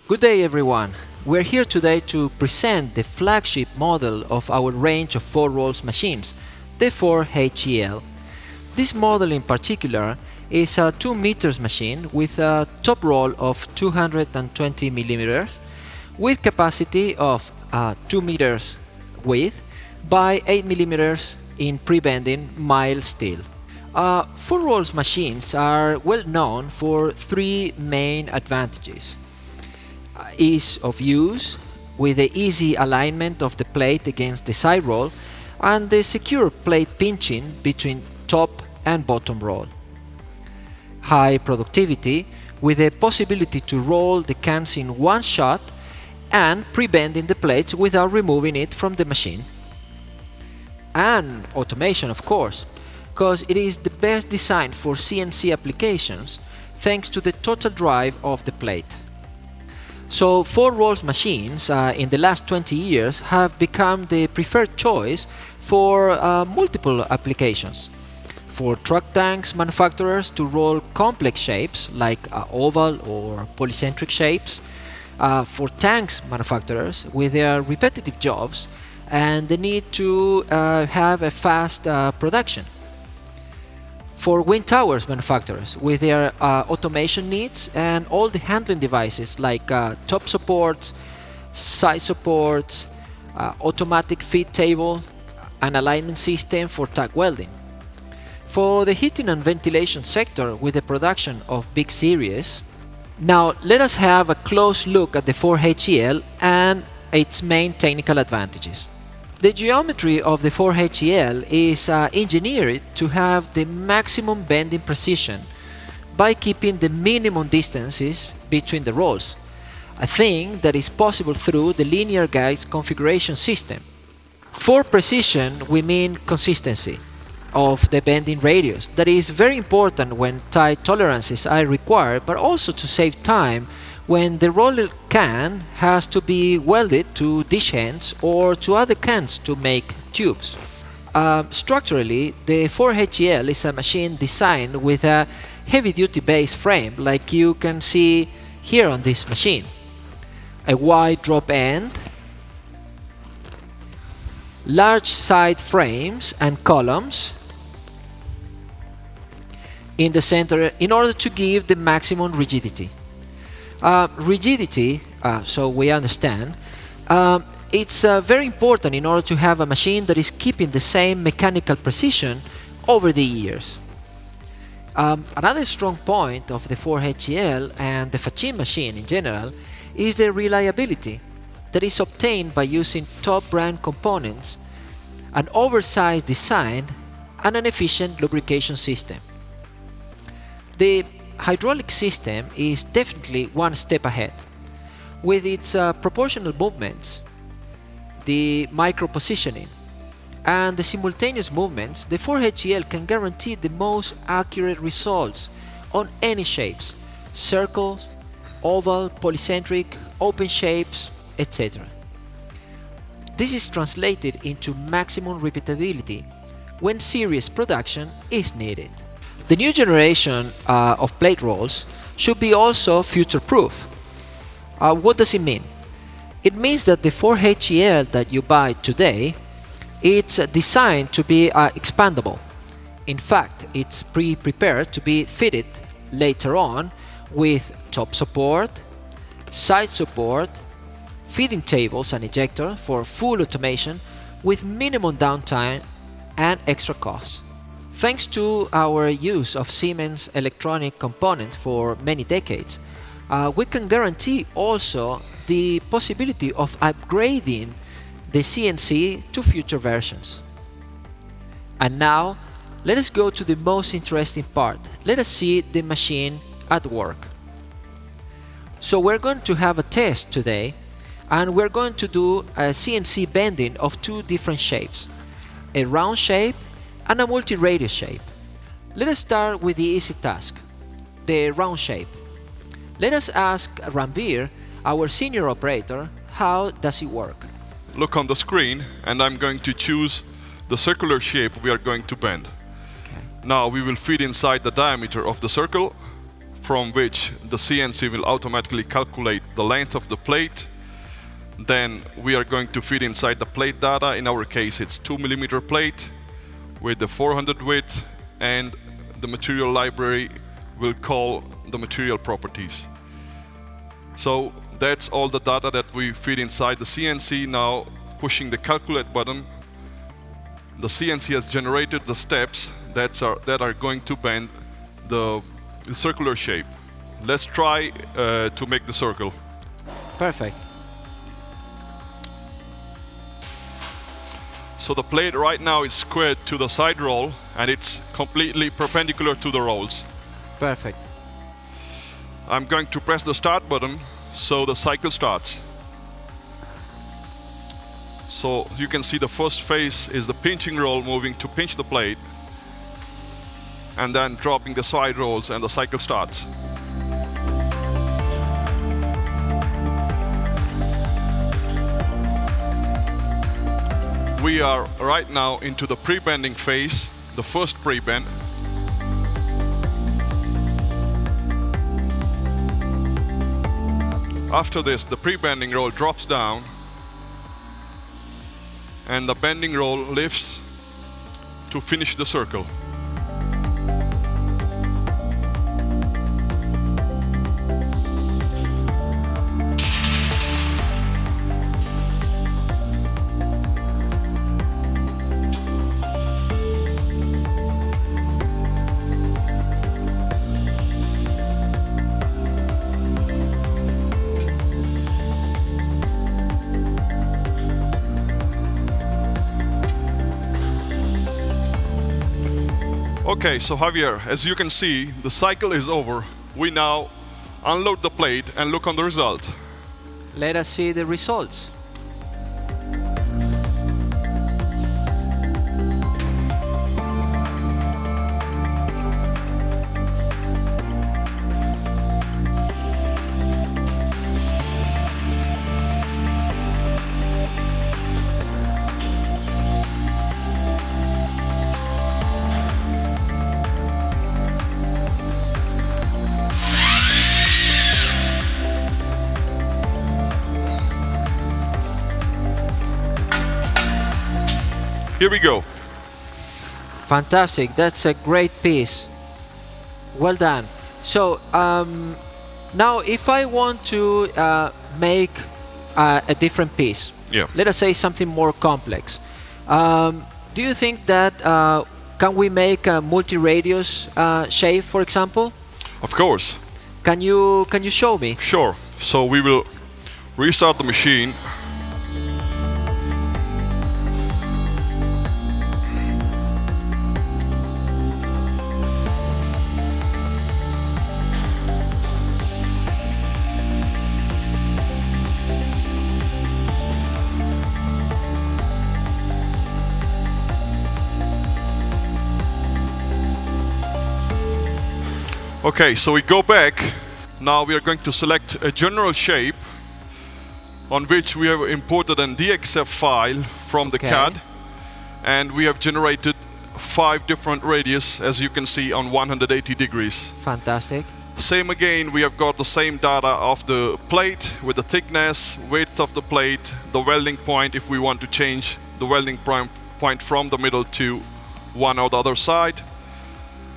Good day everyone. We're here today to present the flagship model of our range of 4 rolls machines, the 4HEL. This model in particular is a 2 meters machine with a top roll of 220 millimeters with capacity of 2 meters width by 8 millimeters in pre-bending mild steel. 4 rolls machines are well known for 3 main advantages. Ease of use, with the easy alignment of the plate against the side roll, and the secure plate pinching between top and bottom roll. High productivity, with the possibility to roll the cans in one shot and pre-bending the plates without removing it from the machine. And automation, of course, because it is the best designed for CNC applications thanks to the total drive of the plate. So 4 rolls machines in the last 20 years have become the preferred choice for multiple applications. For truck tanks manufacturers to roll complex shapes like oval or polycentric shapes. For tanks manufacturers with their repetitive jobs and the need to have a fast production. For wind towers manufacturers with their automation needs and all the handling devices like top supports, side supports, automatic feed table, and alignment system for tack welding. For the heating and ventilation sector with the production of big series. Now let us have a close look at the 4HEL and its main technical advantages. The geometry of the 4HEL is engineered to have the maximum bending precision by keeping the minimum distances between the rolls, a thing that is possible through the linear guide configuration system. For precision, we mean consistency of the bending radius. That is very important when tight tolerances are required, but also to save time when the rolled can has to be welded to dish ends or to other cans to make tubes. Structurally, the 4HEL is a machine designed with a heavy-duty base frame like you can see here on this machine. A wide drop end, large side frames and columns in the center in order to give the maximum rigidity. Rigidity, so we understand, it's very important in order to have a machine that is keeping the same mechanical precision over the years. Another strong point of the 4HEL and the FACCIN machine in general is the reliability that is obtained by using top brand components, an oversized design, and an efficient lubrication system. The hydraulic system is definitely one step ahead. With its proportional movements, the micro positioning, and the simultaneous movements, the 4HEL can guarantee the most accurate results on any shapes: circles, oval, polycentric, open shapes, etc. This is translated into maximum repeatability when series production is needed. The new generation of plate rolls should be also future-proof. What does it mean? It means that the 4HEL that you buy today, it's designed to be expandable. In fact, it's pre-prepared to be fitted later on with top support, side support, feeding tables and ejector for full automation with minimum downtime and extra costs. Thanks to our use of Siemens electronic components for many decades, we can guarantee also the possibility of upgrading the CNC to future versions. And now, let us go to the most interesting part. Let us see the machine at work. So we're going to have a test today, and we're going to do a CNC bending of 2 different shapes, a round shape and a multi-radius shape. Let us start with the easy task, the round shape. Let us ask Ranveer, our senior operator, how does it work? Look on the screen and I'm going to choose the circular shape we are going to bend. Okay. Now we will feed inside the diameter of the circle from which the CNC will automatically calculate the length of the plate. Then we are going to feed inside the plate data. In our case, it's 2mm plate with the 400 width, and the material library will call the material properties. So that's all the data that we feed inside the CNC. Now, pushing the calculate button, the CNC has generated the steps that are going to bend the circular shape. Let's try to make the circle. Perfect. So the plate right now is squared to the side roll, and it's completely perpendicular to the rolls. Perfect. I'm going to press the start button so the cycle starts. So you can see the first phase is the pinching roll moving to pinch the plate, and then dropping the side rolls, and the cycle starts. We are right now into the pre-bending phase, the first pre-bend. After this, the pre-bending roll drops down, and the bending roll lifts to finish the circle. Okay, so Javier, as you can see, the cycle is over. We now unload the plate and look on the result. Let us see the results. Here we go. Fantastic. That's a great piece. Well done. So now if I want to make a different piece, Yeah. let us say something more complex, do you think that can we make a multi-radius shape, for example? Of course. Can you show me? Sure. So we will restart the machine. Okay, so we go back. Now we are going to select a general shape on which we have imported an DXF file from the CAD, and we have generated 5 different radius, as you can see, on 180 degrees. Fantastic. Same again, we have got the same data of the plate with the thickness, width of the plate, the welding point if we want to change the welding point from the middle to one or the other side,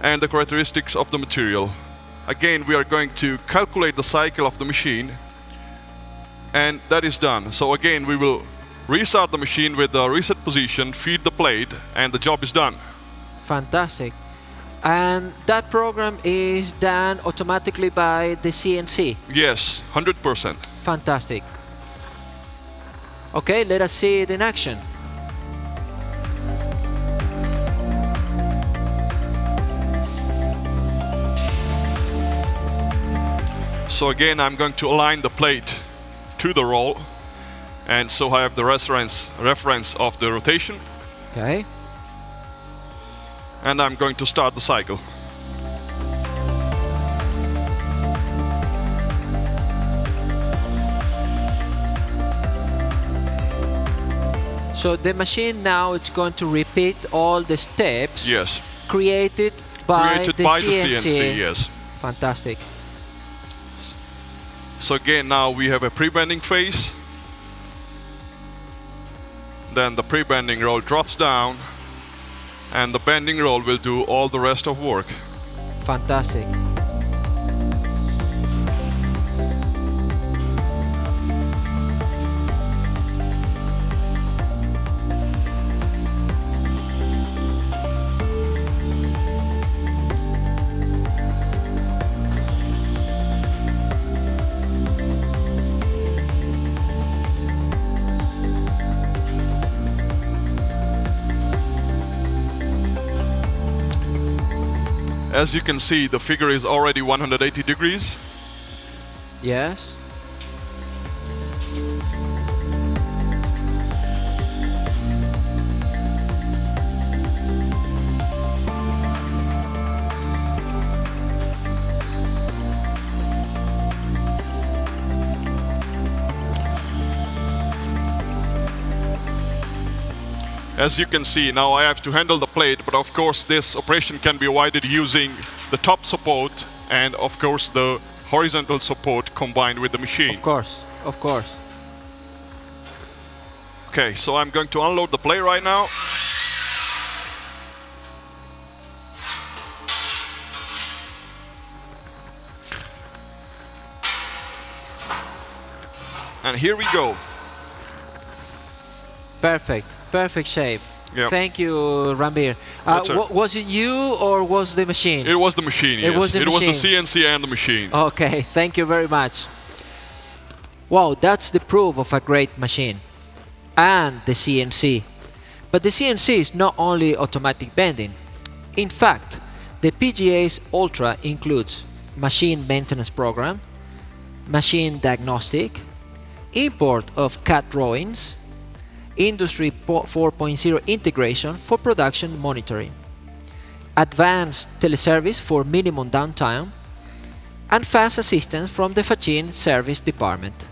and the characteristics of the material. Again, we are going to calculate the cycle of the machine, and that is done. So again, we will restart the machine with the reset position, feed the plate, and the job is done. Fantastic. And that program is done automatically by the CNC? Yes, 100%. Fantastic. Okay, let us see it in action. So again, I'm going to align the plate to the roll, and so I have the reference of the rotation. Okay. And I'm going to start the cycle. So the machine now is going to repeat all the steps Yes. created by the CNC, yes. Fantastic. So again, now we have a pre-bending phase. Then the pre-bending roll drops down, and the bending roll will do all the rest of work. Fantastic. As you can see, the figure is already 180 degrees. Yes. As you can see, now I have to handle the plate, but of course this operation can be avoided using the top support and of course the horizontal support combined with the machine. Of course, of course. Okay, so I'm going to unload the plate right now. And here we go. Perfect. Perfect shape. Yep. Thank you, Rambir. That's it. Was it you or was the machine? It was the machine, yes. It was the machine. CNC and the machine. Okay, thank you very much. Wow, that's the proof of a great machine. And the CNC. But the CNC is not only automatic bending. In fact, the PGS-Ultra includes machine maintenance program, machine diagnostic, import of CAD drawings, Industry 4.0 integration for production monitoring, advanced teleservice for minimum downtime, and fast assistance from the FACCIN service department.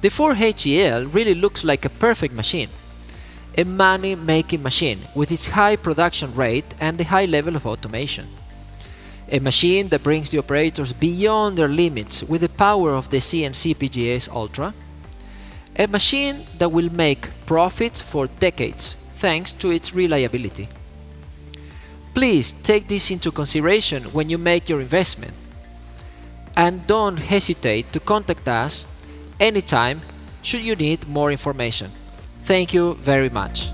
The 4HEL really looks like a perfect machine, a money-making machine with its high production rate and the high level of automation. A machine that brings the operators beyond their limits with the power of the CNC PGS-Ultra. A machine that will make profits for decades thanks to its reliability. Please take this into consideration when you make your investment. And don't hesitate to contact us anytime should you need more information. Thank you very much.